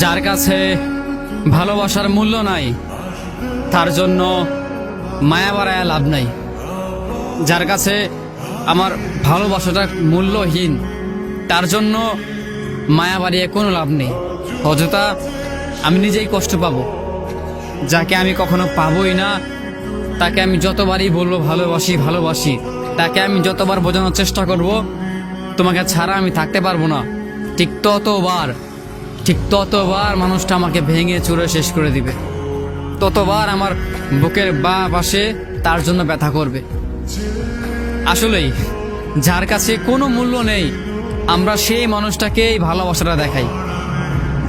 যার কাছে ভালোবাসার মূল্য নাই তার জন্য মায়া বাড়ায় লাভ নাই। যার কাছে আমার ভালোবাসাটা মূল্যহীন তার জন্য মায়া বাড়িয়ে কোনো লাভ নেই। অযথা আমি নিজেই কষ্ট পাবো। যাকে আমি কখনো পাবোই না তাকে আমি যতবারই বলবো ভালোবাসি ভালোবাসি, তাকে আমি যতবার বোঝানোর চেষ্টা করব তোমাকে ছাড়া আমি থাকতে পারবো না, ঠিক ততবার মানুষটা আমাকে ভেঙে চুরে শেষ করে দিবে। ততবার আমার বুকের বা পাশে তার জন্য ব্যথা করবে। আসলেই যার কাছে কোনো মূল্য নেই আমরা সেই মানুষটাকেই ভালোবাসাটা দেখাই।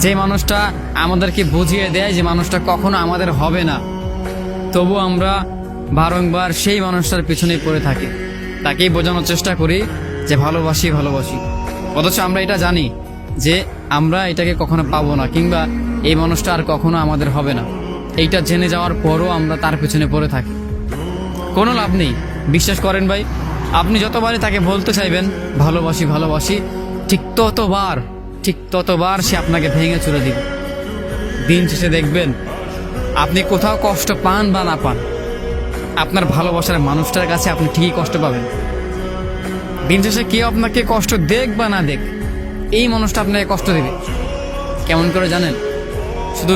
যে মানুষটা আমাদেরকে বুঝিয়ে দেয় যে মানুষটা কখনো আমাদের হবে না, তবু আমরা বারংবার সেই মানুষটার পিছনে পড়ে থাকি, তাকেই বোঝানোর চেষ্টা করি যে ভালোবাসি ভালোবাসি। অথচ আমরা এটা জানি যে আমরা এটাকে কখনো পাবো না, কিংবা এই মানুষটা আর কখনো আমাদের হবে না। এইটা জেনে যাওয়ার পরও আমরা তার পিছনে পড়ে থাকি, কোনো লাভ নেই। বিশ্বাস করেন ভাই, আপনি যতবারই তাকে বলতে চাইবেন ভালোবাসি ভালোবাসি, ঠিক ততবার সে আপনাকে ভেঙে চলে দিবে। দিন শেষে দেখবেন আপনি কোথাও কষ্ট পান বা না পান, আপনার ভালোবাসার মানুষটার কাছে আপনি ঠিকই কষ্ট পাবেন। দিন শেষে কেউ আপনাকে কষ্ট দেখ বা না দেখ, এই মানুষটা আপনাকে কষ্ট দেবে। কেমন করে জানেন? শুধু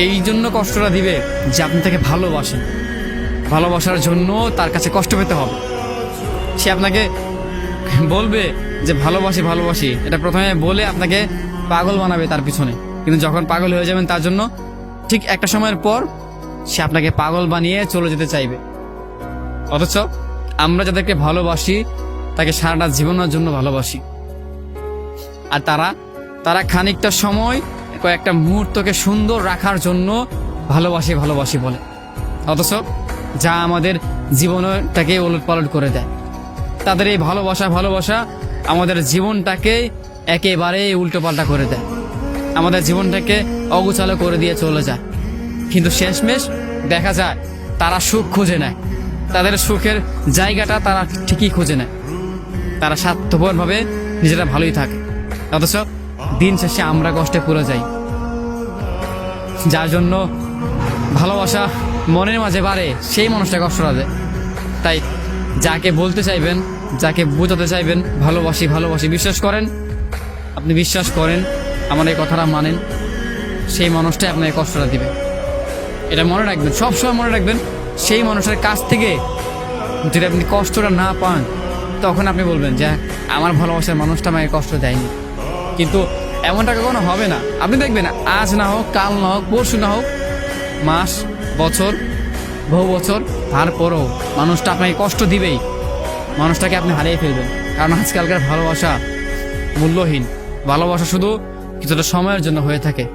এই জন্য কষ্টটা দিবে যে আপনি তাকে ভালোবাসেন। ভালোবাসার জন্য তার কাছে কষ্ট পেতে হবে। সে আপনাকে বলবে যে ভালোবাসি ভালোবাসি, এটা প্রথমে বলে আপনাকে পাগল বানাবে তার পিছনে। কিন্তু যখন পাগল হয়ে যাবেন তার জন্য, ঠিক একটা সময়ের পর সে আপনাকে পাগল বানিয়ে চলে যেতে চাইবে। অথচ আমরা যাদেরকে ভালোবাসি তাকে সারাটা জীবনের জন্য ভালোবাসি। আর তারা খানিকটা সময়, কয়েকটা মুহূর্তকে সুন্দর রাখার জন্য ভালোবাসি ভালোবাসি বলে। অথচ যা আমাদের জীবনটাকে ওলটপালট করে দেয়। তাদের এই ভালোবাসা আমাদের জীবনটাকে একেবারে উল্টোপাল্টা করে দেয়, আমাদের জীবনটাকে অগোছালো করে দিয়ে চলে যায়। কিন্তু শেষমেশ দেখা যায় তারা সুখ খুঁজে নেয়, তাদের সুখের জায়গাটা তারা ঠিকই খুঁজে নেয়। তারা স্বার্থপরভাবে নিজেরা ভালোই থাকে, অথচ দিন শেষে আমরা কষ্টে পুরো যাই। যার জন্য ভালোবাসা মনের মাঝে বাড়ে সেই মানুষটা কষ্টটা দেয়। তাই যাকে বলতে চাইবেন, যাকে বোঝাতে চাইবেন ভালোবাসি ভালোবাসি, বিশ্বাস করেন, আপনি বিশ্বাস করেন, আমার এই কথাটা মানেন, সেই মানুষটাই আপনাকে কষ্টটা দিবে। এটা মনে রাখবেন, সবসময় মনে রাখবেন। সেই মানুষের কাছ থেকে যদি আপনি কষ্টটা না পান তখন আপনি বলবেন যে আমার ভালোবাসার মানুষটা আমাকে কষ্ট দেয়নি। কিন্তু এমনটা কখনো হবে না। আপনি দেখবেন আজ না হোক, কাল না হোক, পরশু না হোক, মাস, বছর, বহু বছর, তারপরও মানুষটা আপনাকে কষ্ট দিবেই। মানুষটাকে আপনি হারিয়ে ফেলবেন। কারণ আজকালকার ভালোবাসা মূল্যহীন। ভালোবাসা শুধু কিছুটা সময়ের জন্য হয়ে থাকে।